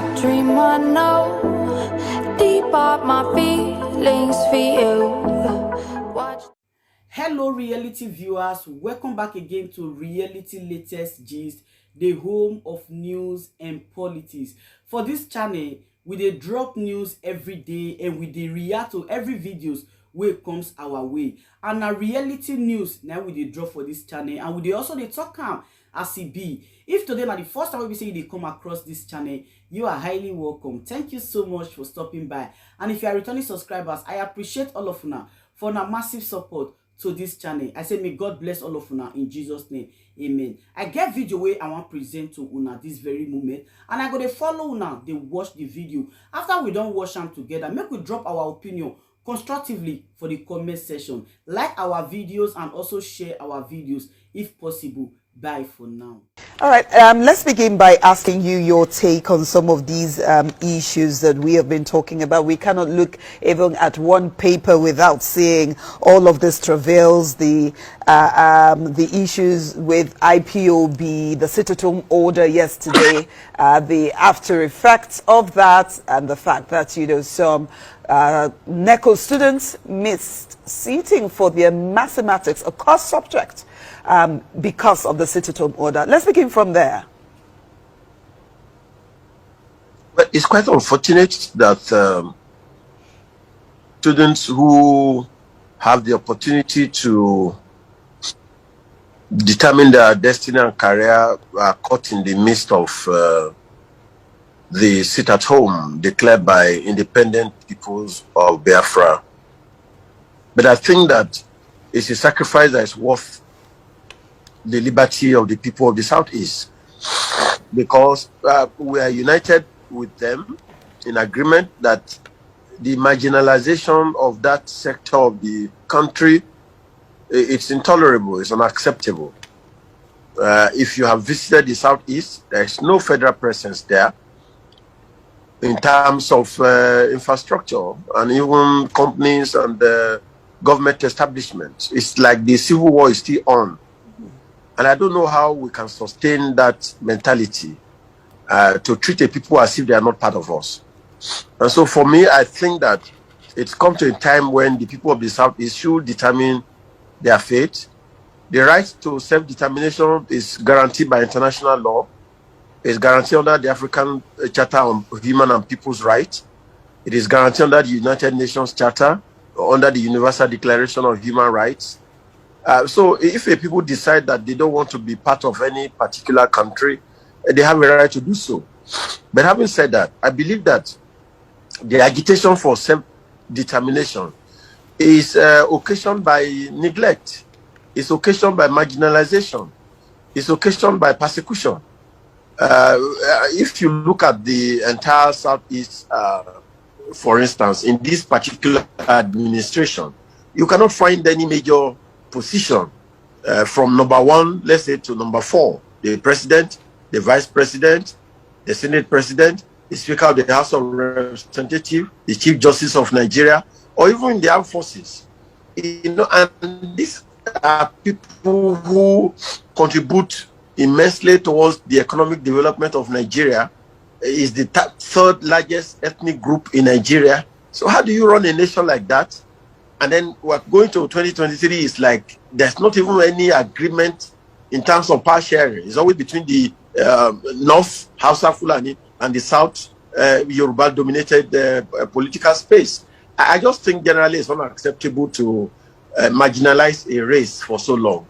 a dream I know. Deep up my feelings for you. Watch. Hello reality viewers, welcome back again to Reality Latest Gist, the home of news and politics. For this channel, we dey drop news every day and we dey react to every videos wey comes our way. And na reality news now we dey drop for this channel, and we dey also dey talk am as e be. If today na the first time we say you dey come across this channel, you are highly welcome. Thank you so much for stopping by. And if you are returning subscribers, I appreciate all of una for una massive support to this channel. I say may God bless all of una in Jesus name, amen. I get video wey I want present to una this very moment, and I go dey follow una dey watch the video. After we don watch am together, make we drop our opinion constructively for the comment section. Like our videos and also share our videos if possible. Bye for now. All right, let's begin by asking you your take on some of these issues that we have been talking about. We cannot look even at one paper without seeing all of these travails, the issues with IPOB, the sit-at-home order yesterday, the after effects of that, and the fact that, you know, some NECO students missed seating for their mathematics, a course subject, because of the sit-at-home order. Let's begin from there. Well, it's quite unfortunate that students who have the opportunity to determine their destiny and career are caught in the midst of the sit-at-home declared by independent peoples of Biafra. But I think that it's a sacrifice that is worth the liberty of the people of the Southeast, because we are united with them in agreement that the marginalization of that sector of the country, it's intolerable, it's unacceptable. If you have visited the Southeast, there is no federal presence there in terms of infrastructure and even companies and government establishments. It's like the civil war is still on. And I don't know how we can sustain that mentality to treat a people as if they are not part of us. And so for me, I think that it's come to a time when the people of the Southeast should determine their fate. The right to self-determination is guaranteed by international law. It's guaranteed under the African Charter on Human and People's Rights. It is guaranteed under the United Nations Charter, or under the Universal Declaration of Human Rights. So if a people decide that they don't want to be part of any particular country, they have a right to do so. But having said that, I believe that the agitation for self-determination is occasioned by neglect. It's occasioned by marginalization. It's occasioned by persecution. If you look at the entire Southeast, for instance, in this particular administration, you cannot find any major position from number 1, let's say, to number 4. The president, the vice president, the senate president, the speaker of the House of Representatives, the chief justice of Nigeria, or even in the armed forces. You know, and these are people who contribute immensely towards the economic development of Nigeria. Is the third largest ethnic group in Nigeria. So how do you run a nation like that? And then we're going to 2023 is like there's not even any agreement in terms of power sharing. It's always between the North, Hausa Fulani, and the South, Yoruba dominated political space. I just think generally it's unacceptable to marginalize a race for so long.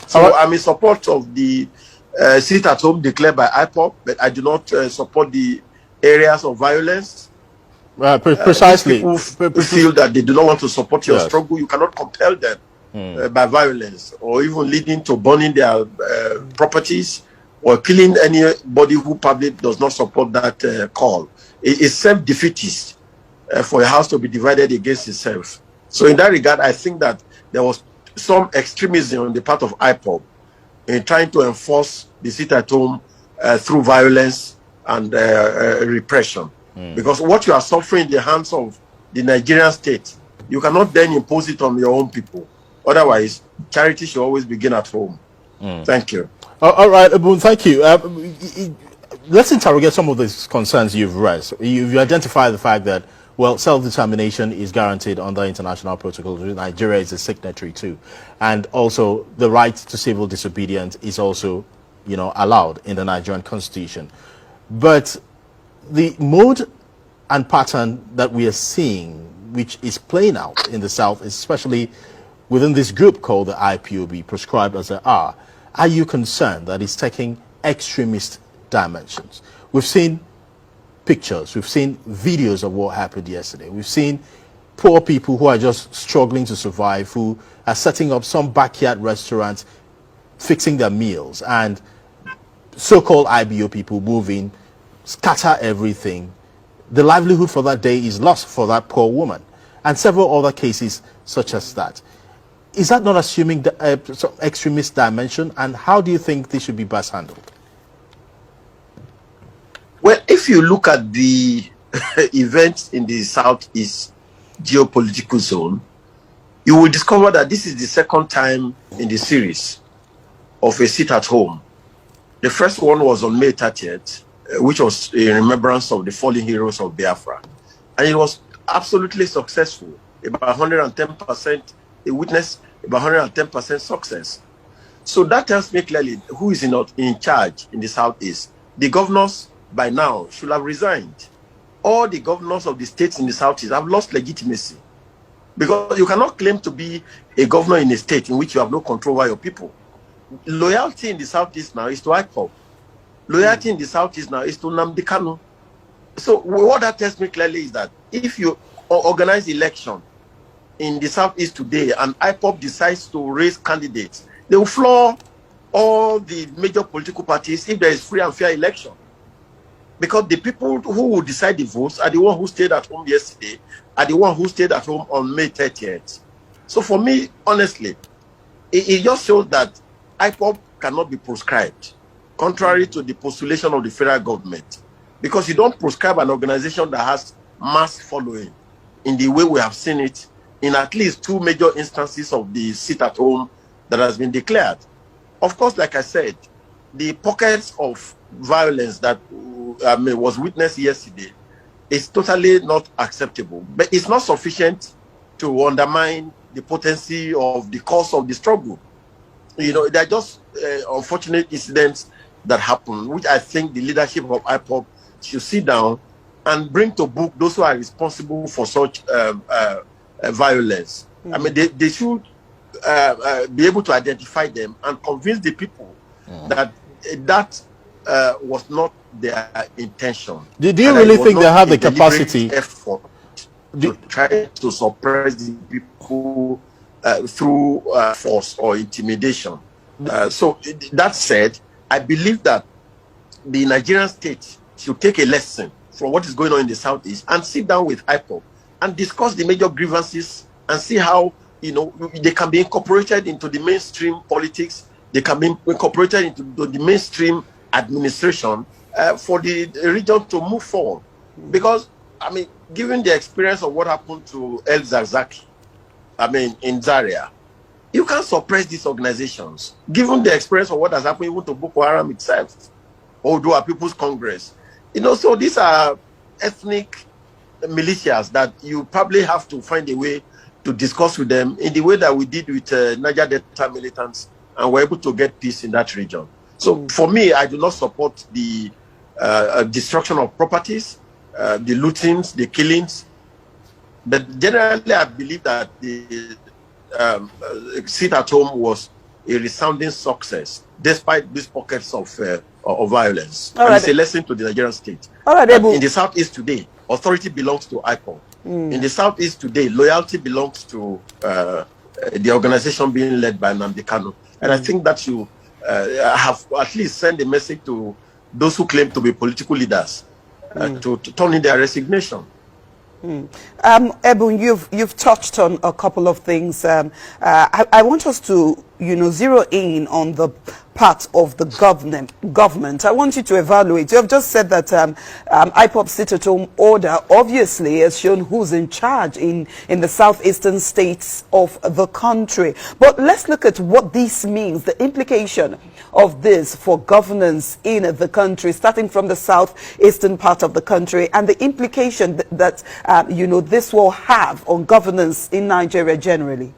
So I'm in support of the sit-at-home declared by IPOB, but I do not support the areas of violence. Precisely. People feel that they do not want to support your struggle. You cannot compel them by violence, or even leading to burning their properties or killing anybody who probably does not support that call. It's self-defeatist for a house to be divided against itself. So in that regard, I think that there was some extremism on the part of IPOB in trying to enforce the sit-at-home through violence and repression. Because what you are suffering in the hands of the Nigerian state, you cannot then impose it on your own people. Otherwise, charity should always begin at home. Thank you. All right, Abun, thank you. let's interrogate some of these concerns you've raised. You've identified the fact that, well, self-determination is guaranteed under international protocols. Nigeria is a signatory too. And also the right to civil disobedience is also, allowed in the Nigerian constitution. But the mode and pattern that we are seeing, which is playing out in the South, especially within this group called the IPOB, proscribed as they are you concerned that it's taking extremist dimensions? We've seen pictures, we've seen videos of what happened yesterday. We've seen poor people who are just struggling to survive, who are setting up some backyard restaurants, fixing their meals, and so-called IBO people move in, scatter everything. The livelihood for that day is lost for that poor woman, and several other cases such as that. Is that not assuming some extremist dimension, and how do you think this should be best handled? Well, if you look at the events in the Southeast geopolitical zone, you will discover that this is the second time in the series of a sit at home. The first one was on May 30th, which was in remembrance of the fallen heroes of Biafra. And it was absolutely successful, about 110%, a witness, about 110% success. So that tells me clearly who is in charge in the Southeast. The governors by now should have resigned. All the governors of the states in the Southeast have lost legitimacy, because you cannot claim to be a governor in a state in which you have no control over your people. Loyalty in the Southeast now is to IPOB. Loyalty in the Southeast now is to Nnamdi Kanu. So what that tells me clearly is that if you organize election in the Southeast today and IPOB decides to raise candidates, they will floor all the major political parties if there is free and fair election. Because the people who will decide the votes are the ones who stayed at home yesterday, are the ones who stayed at home on May 30th. So for me, honestly, it just shows that IPOB cannot be proscribed, contrary to the postulation of the federal government. Because you don't proscribe an organization that has mass following in the way we have seen it in at least two major instances of the sit-at-home that has been declared. Of course, like I said, the pockets of violence that was witnessed yesterday is totally not acceptable. But it's not sufficient to undermine the potency of the cause of the struggle. They're just unfortunate incidents that happen, which I think the leadership of IPOB should sit down and bring to book those who are responsible for such violence. I mean, they should be able to identify them and convince the people that was not their intention. Do you really think they have the capacity effort to try to suppress the people through force or intimidation? So that said, I believe that the Nigerian state should take a lesson from what is going on in the Southeast and sit down with IPOB and discuss the major grievances and see how they can be incorporated into the mainstream politics. They can be incorporated into the mainstream administration for the region to move forward. Because, I mean, given the experience of what happened to El Zarzaki, in Zaria, you can't suppress these organizations. Given the experience of what has happened even to Boko Haram itself, or to our People's Congress. So these are ethnic militias that you probably have to find a way to discuss with them in the way that we did with Niger Delta militants, and we're able to get peace in that region. So for me, I do not support the destruction of properties, the lootings, the killings. But generally, I believe that the sit at home was a resounding success, despite these pockets of violence. And it's a lesson to the Nigerian state. In the Southeast today, authority belongs to IPOB. In the Southeast today, loyalty belongs to the organization being led by Nnamdi Kanu. And I think that you have at least send a message to those who claim to be political leaders to turn in their resignation. Ebun, you've touched on a couple of things. I want us to zero in on the part of the government. I want you to evaluate. You have just said that IPOB sit-at-home order obviously has shown who's in charge in the southeastern states of the country. But let's look at what this means, the implication of this for governance in the country, starting from the southeastern part of the country, and the implication that this will have on governance in Nigeria generally.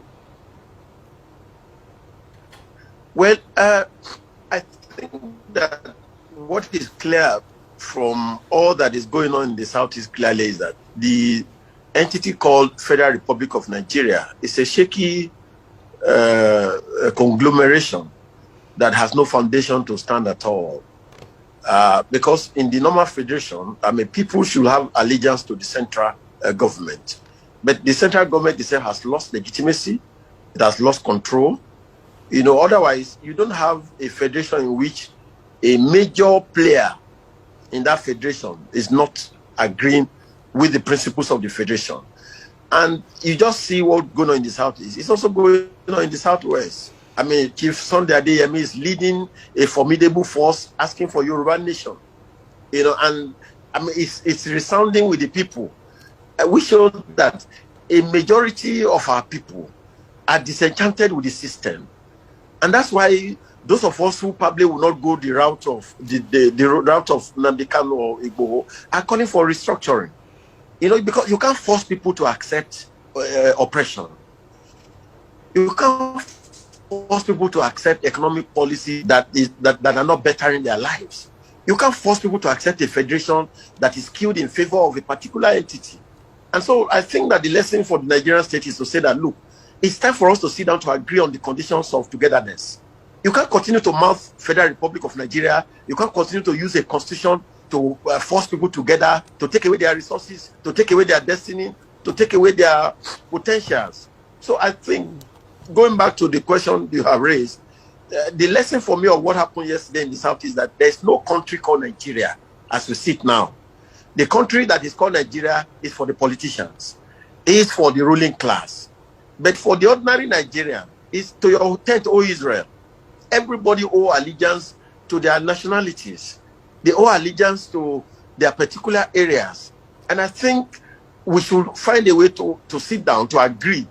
Well, I think that what is clear from all that is going on in the Southeast clearly is that the entity called Federal Republic of Nigeria is a shaky conglomeration that has no foundation to stand at all. Because in the normal federation, people should have allegiance to the central government. But the central government itself has lost legitimacy, it has lost control. Otherwise, you don't have a federation in which a major player in that federation is not agreeing with the principles of the federation. And you just see what's going on in the Southeast. It's also going on in the Southwest. Chief Sunday Adeyemi is leading a formidable force asking for Yoruba nation. It's resounding with the people. We show that a majority of our people are disenchanted with the system. And that's why those of us who probably will not go the route of the route of Nnamdi Kanu or Igboho are calling for restructuring. Because you can't force people to accept oppression. You can't force people to accept economic policy that are not bettering their lives. You can't force people to accept a federation that is skewed in favor of a particular entity. And so I think that the lesson for the Nigerian state is to say that, look, it's time for us to sit down to agree on the conditions of togetherness. You can't continue to mouth Federal Republic of Nigeria. You can't continue to use a constitution to force people together, to take away their resources, to take away their destiny, to take away their potentials. So I think, going back to the question you have raised, the lesson for me of what happened yesterday in the South is that there's no country called Nigeria as we sit now. The country that is called Nigeria is for the politicians, is for the ruling class. But for the ordinary Nigerian, it's to your tent, O Israel. Everybody owe allegiance to their nationalities. They owe allegiance to their particular areas. And I think we should find a way to sit down, to agree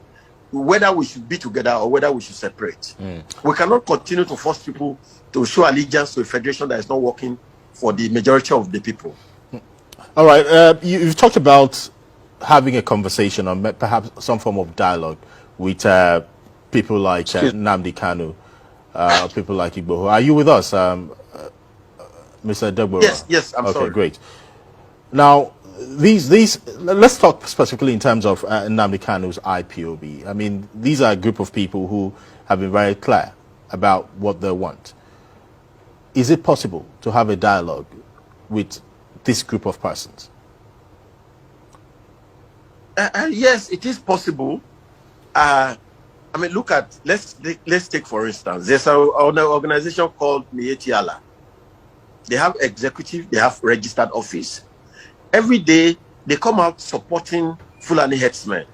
whether we should be together or whether we should separate. We cannot continue to force people to show allegiance to a federation that is not working for the majority of the people. All right. You've talked about having a conversation or perhaps some form of dialogue with people like Nnamdi Kanu, people like Igboho. Are you with us, Mr. Degbora? Yes, I'm sorry. Okay, great. Now, let's talk specifically in terms of Nnamdi Kanu's IPOB. These are a group of people who have been very clear about what they want. Is it possible to have a dialogue with this group of persons? Yes, it is possible. Look at, let's take for instance, there's an organization called Miyetti Allah. They have executive, they have registered office. Every day they come out supporting Fulani herdsmen.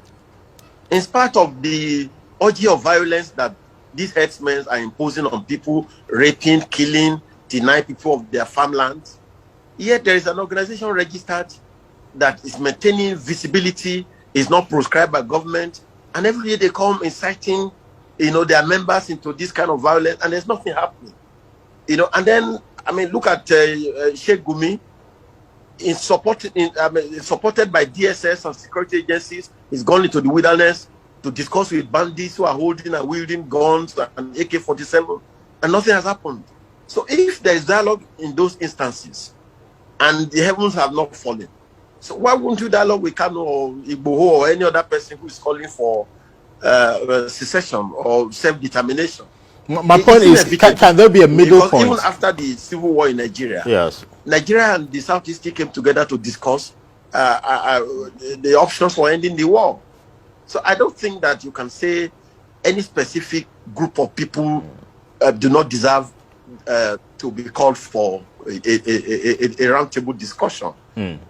In spite of the orgy of violence that these herdsmen are imposing on people, raping, killing, denying people of their farmlands, yet there is an organization registered that is maintaining visibility, is not proscribed by government, and every day they come inciting, their members into this kind of violence, and there's nothing happening. And then, look at Sheikh Gumi, supported by DSS and security agencies. He's gone into the wilderness to discuss with bandits who are holding and wielding guns and AK-47, and nothing has happened. So if there is dialogue in those instances, and the heavens have not fallen, so why wouldn't you dialogue with Kanu or Igboho or any other person who is calling for secession or self-determination? My point is, can there be a middle point? Even after the civil war in Nigeria, yes, Nigeria and the Southeast came together to discuss the options for ending the war. So I don't think that you can say any specific group of people do not deserve to be called for a roundtable discussion.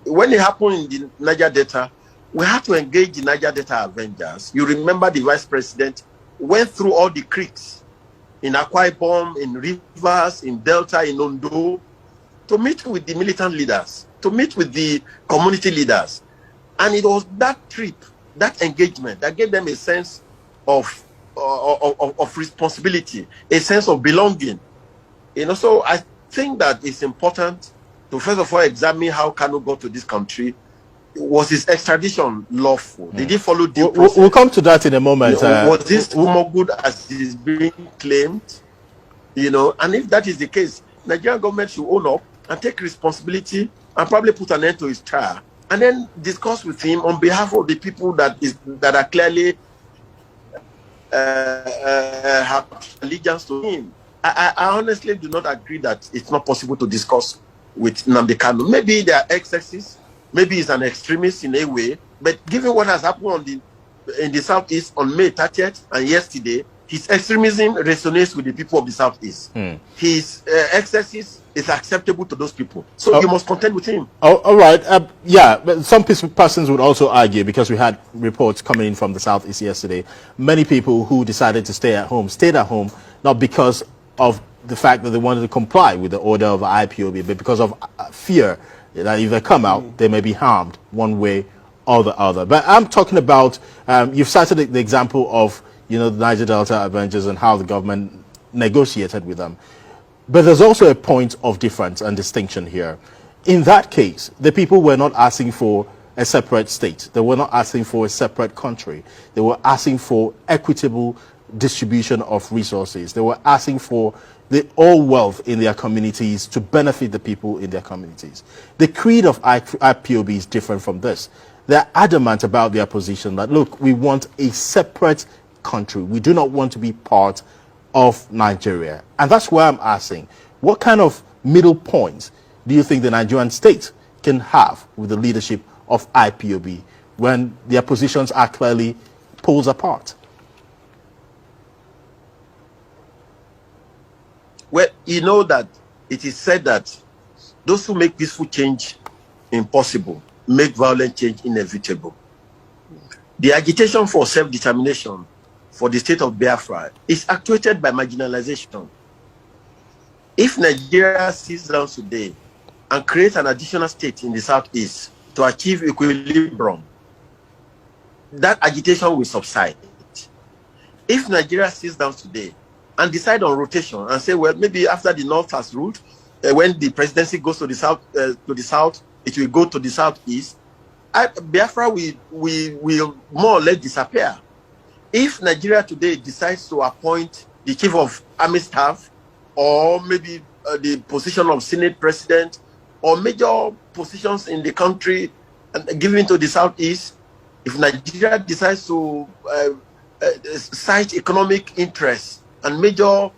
When it happened in the Niger Delta, we had to engage the Niger Delta Avengers. You remember the vice president went through all the creeks in Akwa Ibom, in Rivers, in Delta, in Ondo, to meet with the militant leaders, to meet with the community leaders. And it was that trip, that engagement, that gave them a sense of responsibility, a sense of belonging. So I think that it's important to first of all examine how Kanu got to this country. Was his extradition lawful? Did he follow due process? We'll come to that in a moment. Was this more good as it is being claimed? And if that is the case, Nigerian government should own up and take responsibility and probably put an end to his trial, and then discuss with him on behalf of the people that are clearly have allegiance to him. I honestly do not agree that it's not possible to discuss with Nnamdi Kanu. Maybe there are excesses, maybe he's an extremist in a way, but given what has happened in the Southeast on May 30th and yesterday, his extremism resonates with the people of the Southeast. His excesses is acceptable to those people. So you must contend with him. All right. Yeah, but some persons would also argue, because we had reports coming in from the Southeast yesterday, many people who decided to stay at home stayed at home not because of the fact that they wanted to comply with the order of IPOB, but because of fear that if they come out, they may be harmed one way or the other. But I'm talking about, you've cited the example of, the Niger Delta Avengers and how the government negotiated with them. But there's also a point of difference and distinction here. In that case, the people were not asking for a separate state. They were not asking for a separate country. They were asking for equitable distribution of resources. They were asking for all wealth in their communities to benefit the people in their communities. The creed of IPOB is different from this. They're adamant about their position that, look, we want a separate country. We do not want to be part of Nigeria. And that's why I'm asking, what kind of middle points do you think the Nigerian state can have with the leadership of IPOB when their positions are clearly poles apart? Well, you know that it is said that those who make peaceful change impossible make violent change inevitable. The agitation for self-determination for the state of Biafra is actuated by marginalization. If Nigeria sits down today and creates an additional state in the Southeast to achieve equilibrium, that agitation will subside. If Nigeria sits down today and decide on rotation and say, well, maybe after the North has ruled, when the presidency goes to the South, it will go to the Southeast, Biafra will more or less disappear. If Nigeria today decides to appoint the chief of army staff, or maybe the position of Senate president, or major positions in the country and given to the Southeast, if Nigeria decides to cite economic interests and major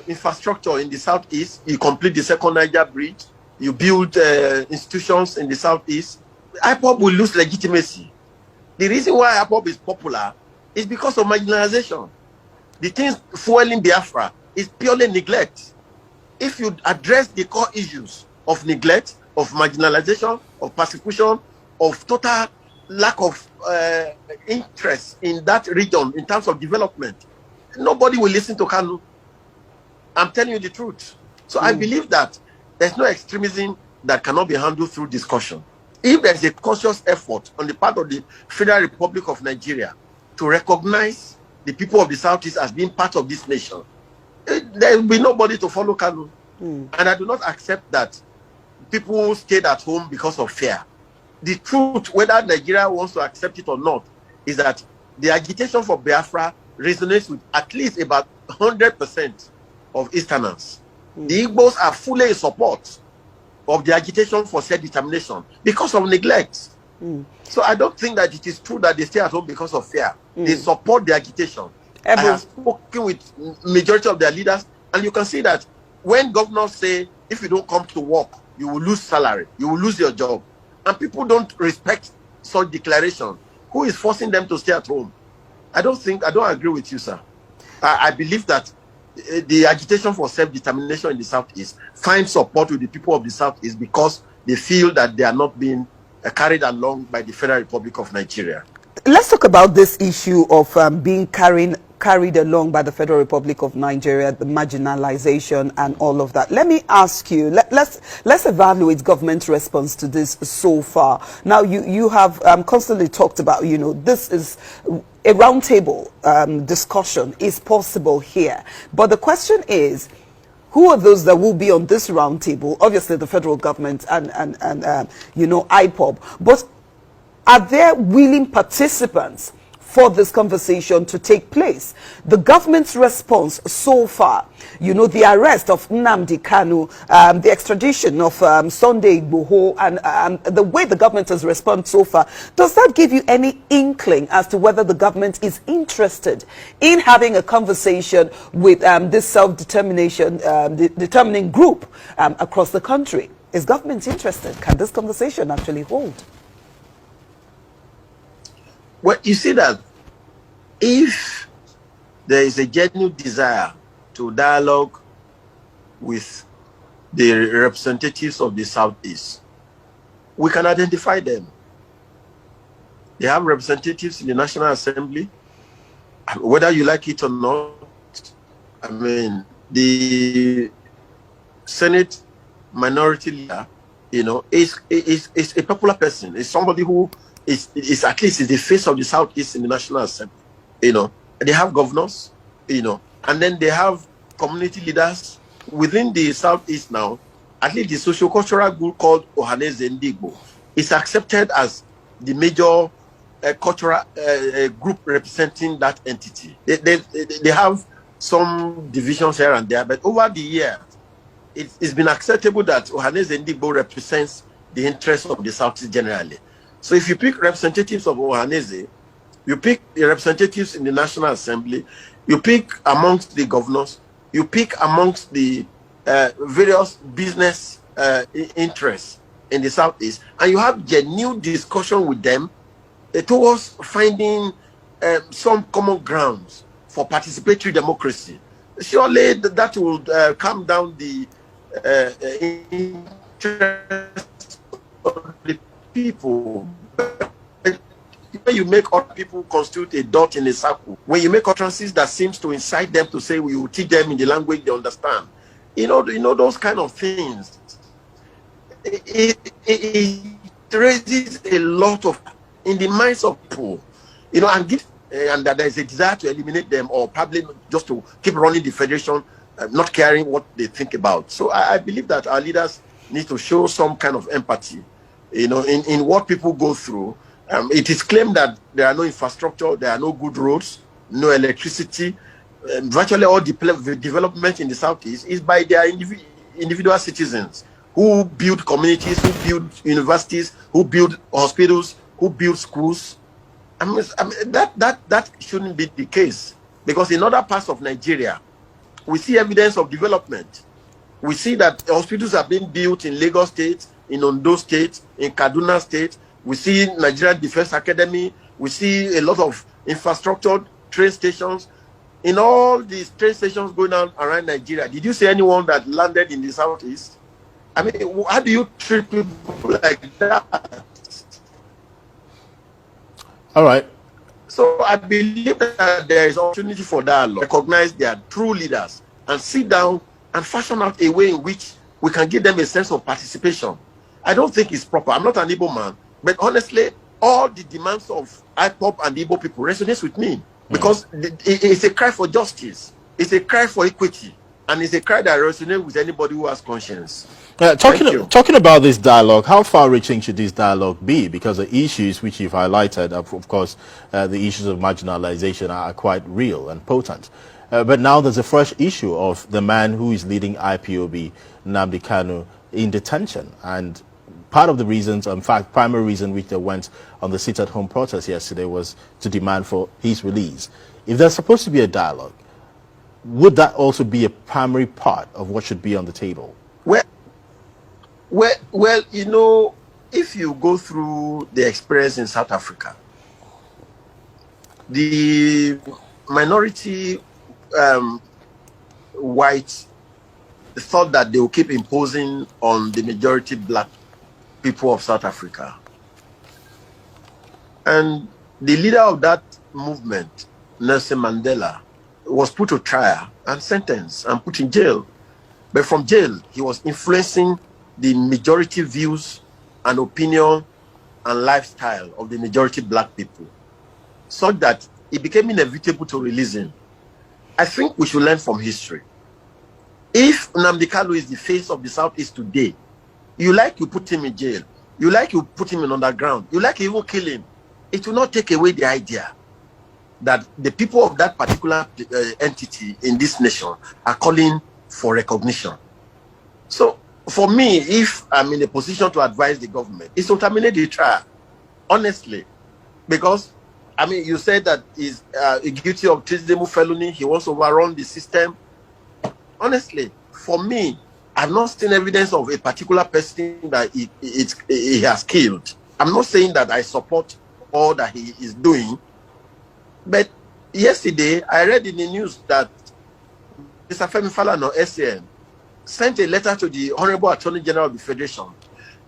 infrastructure in the Southeast, you complete the second Niger bridge, you build institutions in the Southeast, IPOB will lose legitimacy. The reason why IPOB is popular is because of marginalization. The things fueling Biafra is purely neglect. If you address the core issues of neglect, of marginalization, of persecution, of total lack of interest in that region in terms of development, nobody will listen to Kanu. I'm telling you the truth. So I believe that there's no extremism that cannot be handled through discussion. If there's a conscious effort on the part of the Federal Republic of Nigeria to recognize the people of the Southeast as being part of this nation, there will be nobody to follow Kanu. And I do not accept that people stayed at home because of fear. The truth, whether Nigeria wants to accept it or not, is that the agitation for Biafra resonates with at least about 100% of Easterners. The Igbos are fully in support of the agitation for self-determination because of neglect. So I don't think that it is true that they stay at home because of fear. They support the agitation. I have spoken with majority of their leaders, and you can see that when governors say, if you don't come to work, you will lose salary, you will lose your job, and people don't respect such declaration, who is forcing them to stay at home? I don't agree with you, sir. I believe that the agitation for self-determination in the Southeast finds support with the people of the Southeast because they feel that they are not being carried along by the Federal Republic of Nigeria. Let's talk about this issue of being carried carried along by the Federal Republic of Nigeria, the marginalization and all of that. Let me ask you, let's evaluate government's response to this so far. Now, you have constantly talked about, this is a roundtable discussion is possible here. But the question is, who are those that will be on this roundtable? Obviously, the federal government and IPOB. But are there willing participants for this conversation to take place? The government's response so far, the arrest of Nnamdi Kanu, the extradition of Sunday Igboho, and the way the government has responded so far, does that give you any inkling as to whether the government is interested in having a conversation with this self-determination, determining group across the country? Is government interested? Can this conversation actually hold? Well, you see that if there is a genuine desire to dialogue with the representatives of the Southeast, we can identify them. They have representatives in the National Assembly, whether you like it or not. I mean, the Senate minority leader, is a popular person. Is somebody who is at least is the face of the Southeast in the National Assembly. They have governors, and then they have community leaders within the Southeast now. At least the socio-cultural group called Ohaneze Ndigbo is accepted as the major cultural group representing that entity. They have some divisions here and there, but over the years, it's been acceptable that Ohaneze Ndigbo represents the interests of the Southeast generally. So if you pick representatives of Ohaneze, you pick the representatives in the National Assembly, you pick amongst the governors, you pick amongst the various business interests in the Southeast, and you have genuine discussion with them towards finding some common grounds for participatory democracy. Surely that will calm down the interest of the people. When you make other people constitute a dot in a circle, when you make utterances that seems to incite them to say we will teach them in the language they understand, those kind of things, it raises a lot of in the minds of people, and that there is a desire to eliminate them or probably just to keep running the federation, not caring what they think about. So I believe that our leaders need to show some kind of empathy, in what people go through. It is claimed that there are no infrastructure, there are no good roads, no electricity. Virtually all the development in the Southeast is by their individual citizens who build communities, who build universities, who build hospitals, who build schools. I mean, that shouldn't be the case, because in other parts of Nigeria, we see evidence of development. We see that hospitals are being built in Lagos State, in Ondo State, in Kaduna State. We see Nigerian Defense Academy. We see a lot of infrastructure, train stations. In all these train stations going on around Nigeria, did you see anyone that landed in the Southeast? I mean, how do you treat people like that? All right. So I believe that there is opportunity for dialogue, recognize their true leaders, and sit down and fashion out a way in which we can give them a sense of participation. I don't think it's proper. I'm not an Igbo man, but honestly, all the demands of IPOB and Igbo people resonates with me, because it's a cry for justice, it's a cry for equity, and it's a cry that resonates with anybody who has conscience. Talking about this dialogue, how far-reaching should this dialogue be? Because the issues which you've highlighted, of course, the issues of marginalization are quite real and potent. But now there's a fresh issue of the man who is leading IPOB, Nnamdi Kanu, in detention. And part of the reasons, in fact, primary reason which they went on the sit-at-home protest yesterday was to demand for his release. If there's supposed to be a dialogue, would that also be a primary part of what should be on the table? Well, if you go through the experience in South Africa, the minority whites thought that they will keep imposing on the majority black people of South Africa. And the leader of that movement, Nelson Mandela, was put to trial and sentenced and put in jail. But from jail, he was influencing the majority views and opinion and lifestyle of the majority black people, such that it became inevitable to release him. I think we should learn from history. If Nnamdi Kanu is the face of the Southeast today, you put him in jail, you put him in underground, you even kill him, it will not take away the idea that the people of that particular entity in this nation are calling for recognition. So for me, if I'm in a position to advise the government, it's to terminate the trial, honestly, because you said that he's guilty of treasonable felony, he wants to overrun the system. Honestly, for me, I've not seen evidence of a particular person that he has killed. I'm not saying that I support all that he is doing, but yesterday I read in the news that Mr. Femi Falana, SAN, sent a letter to the Honorable Attorney General of the Federation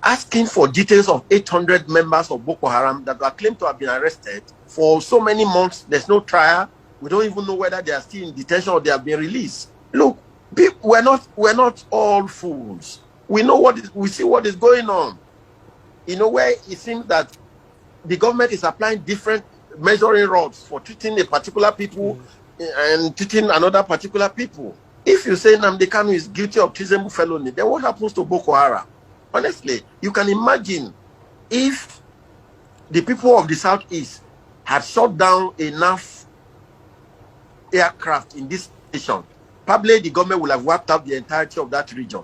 asking for details of 800 members of Boko Haram that were claimed to have been arrested for so many months. There's no trial. We don't even know whether they are still in detention or they have been released. Look, we're not all fools. We see what is going on. In a way, it seems that the government is applying different measuring rods for treating a particular people and treating another particular people. If you say Nnamdi Kanu is guilty of treasonable felony, then what happens to Boko Haram? Honestly, you can imagine if the people of the Southeast had shot down enough aircraft in this nation, probably the government would have wiped out the entirety of that region.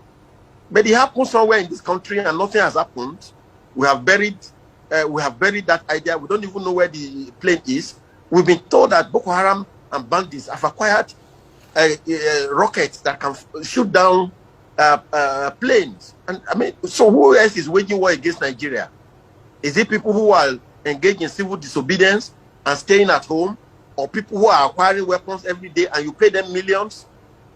But it happened somewhere in this country and nothing has happened. We have buried that idea. We don't even know where the plane is. We've been told that Boko Haram and bandits have acquired rockets that can shoot down planes. And so who else is waging war against Nigeria? Is it people who are engaged in civil disobedience and staying at home, or people who are acquiring weapons every day and you pay them millions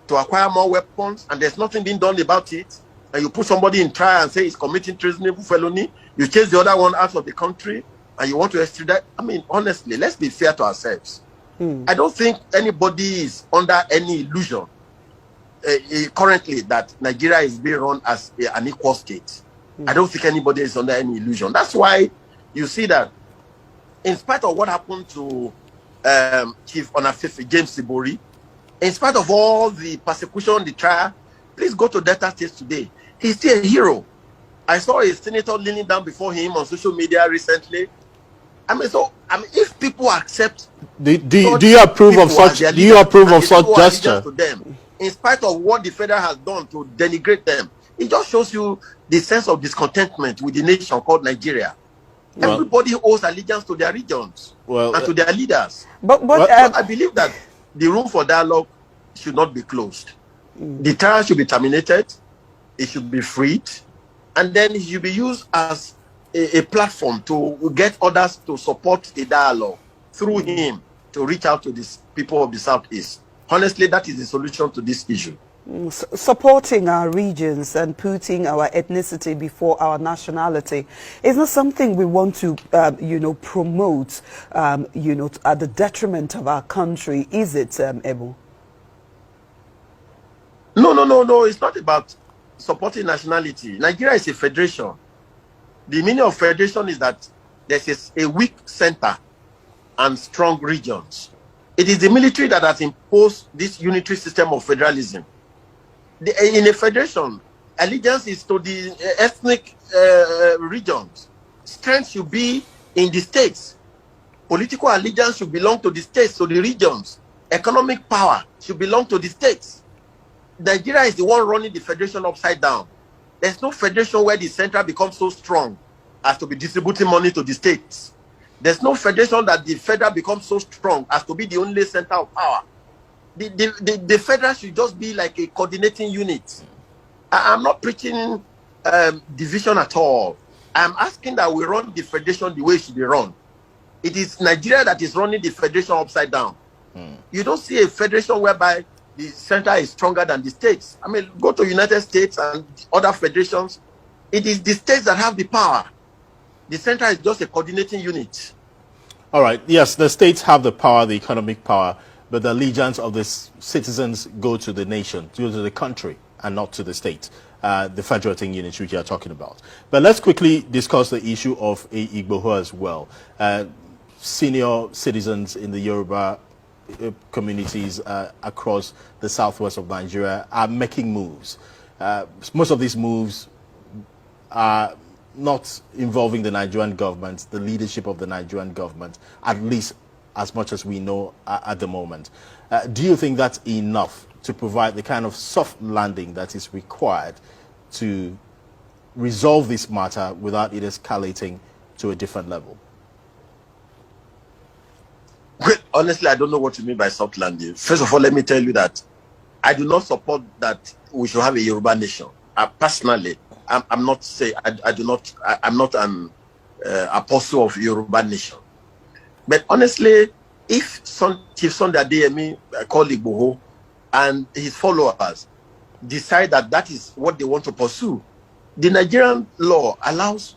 to acquire more weapons and there's nothing being done about it, and you put somebody in trial and say he's committing treasonable felony, you chase the other one out of the country and you want to extradite? Honestly, let's be fair to ourselves. I don't think anybody is under any illusion currently that Nigeria is being run as an equal state. I don't think anybody is under any illusion. That's why you see that in spite of what happened to Chief Onafefe James Sibori, in spite of all the persecution, the trial, please go to Delta State today. He's still a hero. I saw a senator kneeling down before him on social media recently. If people accept, do you approve of such gesture? To them, in spite of what the federal has done to denigrate them, it just shows you the sense of discontentment with the nation called Nigeria. Well, everybody owes allegiance to their regions and to their leaders. But I believe that the room for dialogue should not be closed. The trial should be terminated. It should be freed, and then it should be used as a platform to get others to support the dialogue through him to reach out to the people of the Southeast. Honestly, that is the solution to this issue. Supporting our regions and putting our ethnicity before our nationality is not something we want to, promote, at the detriment of our country, is it, Ebu? No. It's not about supporting nationality. Nigeria is a federation. The meaning of federation is that there's a weak center and strong regions. It is the military that has imposed this unitary system of federalism. In a federation, allegiance is to the ethnic regions. Strength should be in the states. Political allegiance should belong to the states, to the regions. Economic power should belong to the states. Nigeria is the one running the federation upside down. There's no federation where the central becomes so strong as to be distributing money to the states. There's no federation that the federal becomes so strong as to be the only center of power. The federal should just be like a coordinating unit. I'm not preaching division at all. I'm asking that we run the federation the way it should be run. It is Nigeria that is running the federation upside down. You don't see a federation whereby the center is stronger than the states. Go to United States and other federations. It is the states that have the power. The center is just a coordinating unit. All right. Yes, the states have the power, the economic power. but the allegiance of the citizens go to the nation, go to the country, and not to the state, the federal thing units which you are talking about. But let's quickly discuss the issue of Igboho as well. Senior citizens in the Yoruba communities across the southwest of Nigeria are making moves. Most of these moves are not involving the Nigerian government, the leadership of the Nigerian government, at least as much as we know at the moment. Do you think that's enough to provide the kind of soft landing that is required to resolve this matter without it escalating to a different level? Well, honestly, I don't know what you mean by soft landing. First of all, let me tell you that I do not support that we should have a Yoruba nation. Personally, I'm not say I'm not an apostle of Yoruba nation. But honestly, if Chief Sunday Adeyemi, called Igboho, and his followers decide that that is what they want to pursue, the Nigerian law allows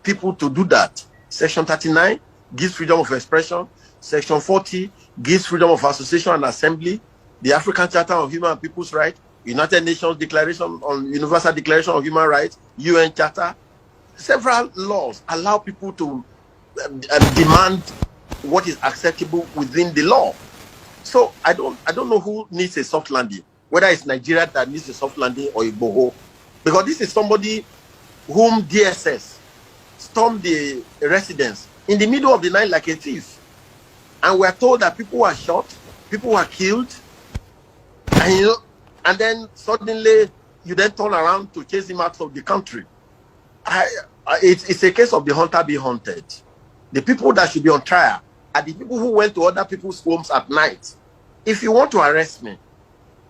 people to do that. Section 39 gives freedom of expression. Section 40 gives freedom of association and assembly. The African Charter on Human and People's Rights, United Nations Declaration on Universal Declaration of Human Rights, UN Charter, several laws allow people to demand what is acceptable within the law. So I don't know who needs a soft landing, whether it's Nigeria that needs a soft landing or Igboho, because this is somebody whom DSS stormed the residence in the middle of the night like a thief. And we're told that people were shot, people were killed, and then suddenly you then turn around to chase him out of the country. It's a case of the hunter be hunted. The people that should be on trial are the people who went to other people's homes at night. If you want to arrest me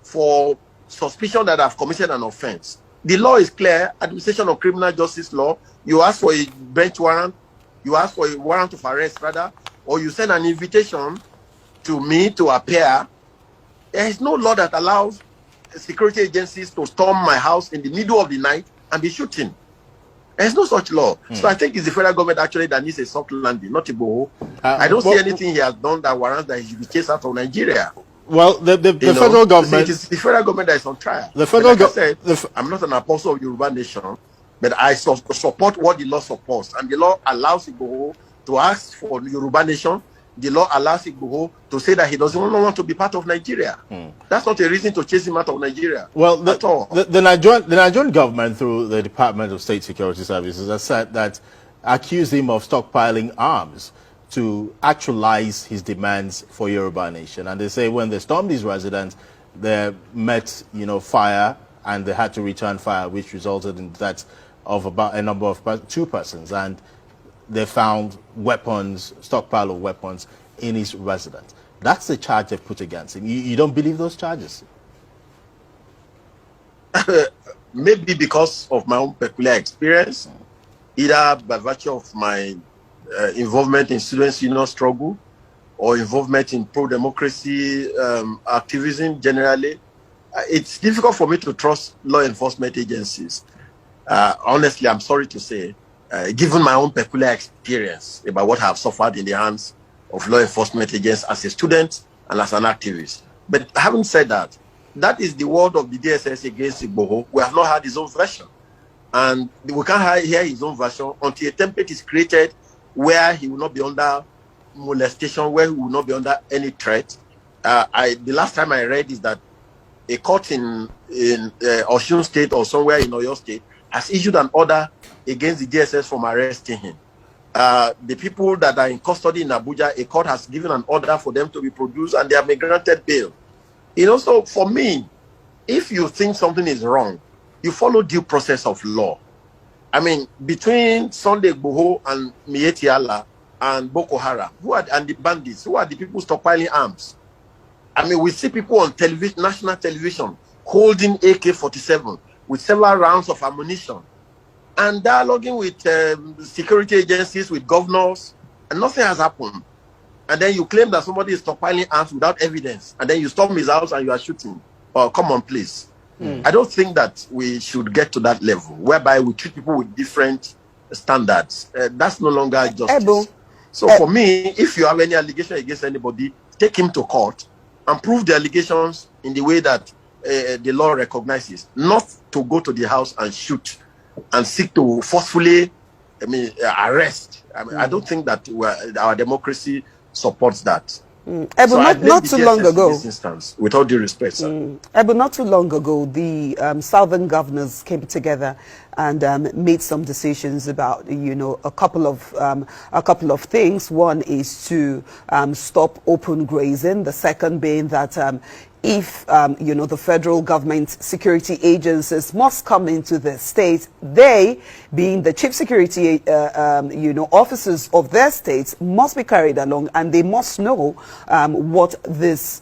for suspicion that I've committed an offense, the law is clear. Administration of Criminal Justice Law. You ask for a bench warrant, you ask for a warrant of arrest rather, or you send an invitation to me to appear. There is no law that allows security agencies to storm my house in the middle of the night and be shooting. There's no such law. So I think it's the federal government actually that needs a soft landing, not Igboho. I don't see anything he has done that warrants that he should be chased out of Nigeria. Well, the federal government... It's the federal government that is on trial. The federal government... I'm not an apostle of Yoruba nation, but I support what the law supports. And the law allows Igboho to ask for Yoruba nation. The law allows Igboho to say that he doesn't want to be part of Nigeria. That's not a reason to chase him out of Nigeria. Well, the Nigerian government, through the Department of State Security Services, has said that accused him of stockpiling arms to actualize his demands for Yoruba nation. And they say when they stormed his residence, they met, fire, and they had to return fire, which resulted in the death of about a number of 2 persons. And they found weapons, stockpile of weapons in his residence. That's the charge they put against him. You don't believe those charges? Maybe because of my own peculiar experience, either by virtue of my involvement in students' union struggle or involvement in pro-democracy activism generally. It's difficult for me to trust law enforcement agencies. Honestly, I'm sorry to say, given my own peculiar experience about what I've suffered in the hands of law enforcement agents as a student and as an activist. But having said that, that is the word of the DSS against Igboho. We have not had his own version. And we can't hear his own version until a template is created where he will not be under molestation, where he will not be under any threat. The last time I read is that a court in Osun State or somewhere in Oyo State has issued an order against the DSS from arresting him. The people that are in custody in Abuja, a court has given an order for them to be produced and they have been granted bail. So for me, if you think something is wrong, you follow due process of law. I mean, between Sunday Igboho and Miyetti Allah and Boko Haram, and the bandits, who are the people stockpiling arms? I mean, we see people on television, national television, holding AK-47 with several rounds of ammunition and dialoguing with security agencies, with governors, and nothing has happened. And then you claim that somebody is stockpiling arms without evidence, and then you storm his house and you are shooting. Oh, come on, please. I don't think that we should get to that level, whereby we treat people with different standards. That's no longer justice. So for me, if you have any allegation against anybody, take him to court and prove the allegations in the way that the law recognizes, not to go to the house and shoot and seek to forcefully, arrest. I don't think that our democracy supports that. Ebu, So I blame not the too long DSS ago. in this instance, with all due respect, sir. But not too long ago, the southern governors came together and made some decisions about, a couple of things. One is to stop open grazing. The second being that if the federal government security agencies must come into the state, they, being the chief security officers of their states, must be carried along, and they must know what this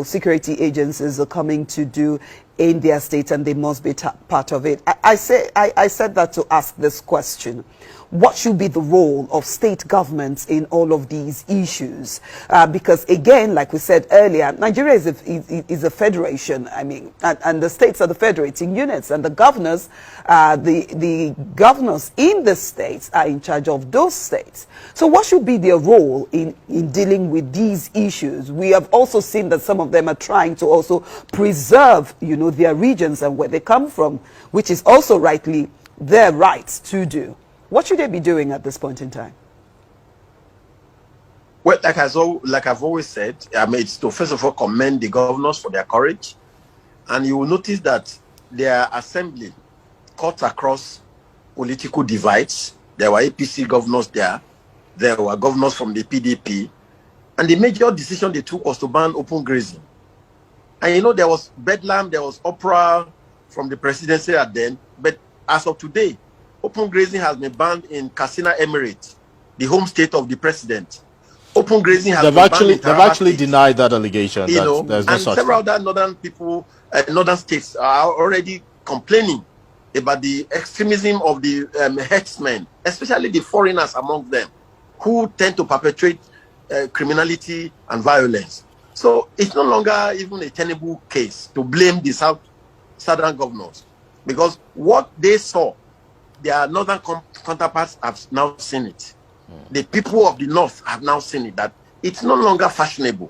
security agencies are coming to do in their state, and they must be part of it. I said that to ask this question: what should be the role of state governments in all of these issues? Because again, like we said earlier, Nigeria is a federation. And the states are the federating units, and the governors, the governors in the states are in charge of those states. So what should be their role in dealing with these issues? We have also seen that some of them are trying to also preserve, their regions and where they come from, which is also rightly their rights to do. What should they be doing at this point in time? Well, like I've always said, it's to first of all commend the governors for their courage. And you will notice that their assembly cut across political divides. There were APC governors there. There were governors from the PDP. And the major decision they took was to ban open grazing. And there was bedlam, there was uproar from the presidency at then. But as of today, open grazing has been banned in Katsina Emirates, the home state of the president. Open grazing has been banned in Taraba They've actually State. denied that allegation. There's no And such several thing. other northern states are already complaining about the extremism of the herdsmen, especially the foreigners among them, who tend to perpetrate criminality and violence. So it's no longer even a tenable case to blame the southern governors, because what they saw, their northern counterparts have now seen it. The people of the north have now seen it, that it's no longer fashionable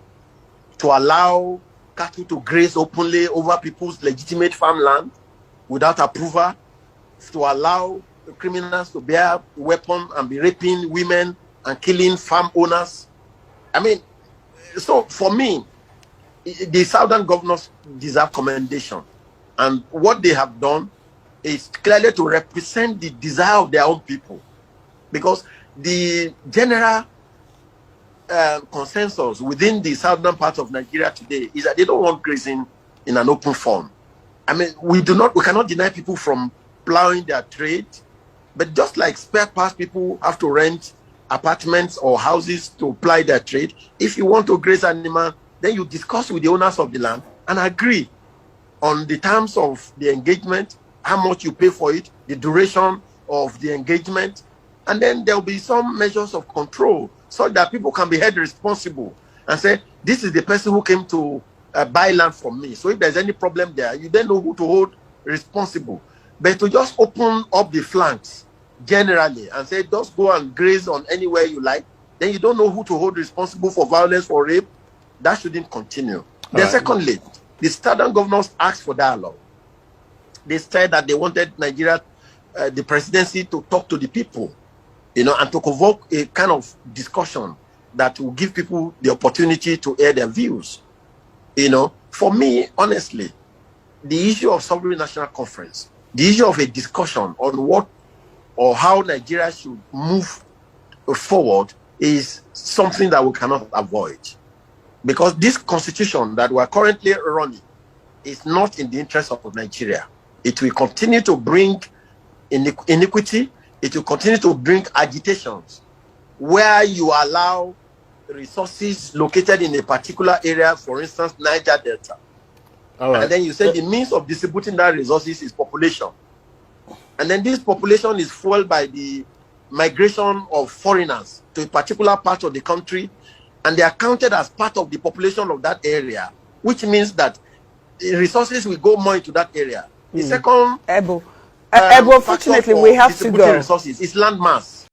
to allow cattle to graze openly over people's legitimate farmland without approval, to allow criminals to bear weapons and be raping women and killing farm owners. So for me, the southern governors deserve commendation. And what they have done is clearly to represent the desire of their own people. Because the general consensus within the southern part of Nigeria today is that they don't want grazing in an open form. We cannot deny people from plowing their trade, but just like spare parts people have to rent apartments or houses to ply their trade, if you want to graze animal, then you discuss with the owners of the land and agree on the terms of the engagement, how much you pay for it, the duration of the engagement, and then there will be some measures of control so that people can be held responsible and say, this is the person who came to buy land from me. So if there's any problem there, you then know who to hold responsible. But to just open up the flanks generally and say, just go and graze on anywhere you like, then you don't know who to hold responsible for violence or rape. That shouldn't continue. Then secondly, the southern governors asked for dialogue. They said that they wanted Nigeria, the presidency, to talk to the people, and to convoke a kind of discussion that will give people the opportunity to air their views. For me, honestly, the issue of sovereign national conference, the issue of a discussion on what or how Nigeria should move forward is something that we cannot avoid. Because this constitution that we are currently running is not in the interest of Nigeria. It will continue to bring iniquity. It will continue to bring agitations where you allow resources located in a particular area, for instance, Niger Delta. And then you say the means of distributing that resources is population. And then this population is fueled by the migration of foreigners to a particular part of the country, and they are counted as part of the population of that area, which means that the resources will go more into that area. The second Unfortunately, we have to go. Resources is land mass.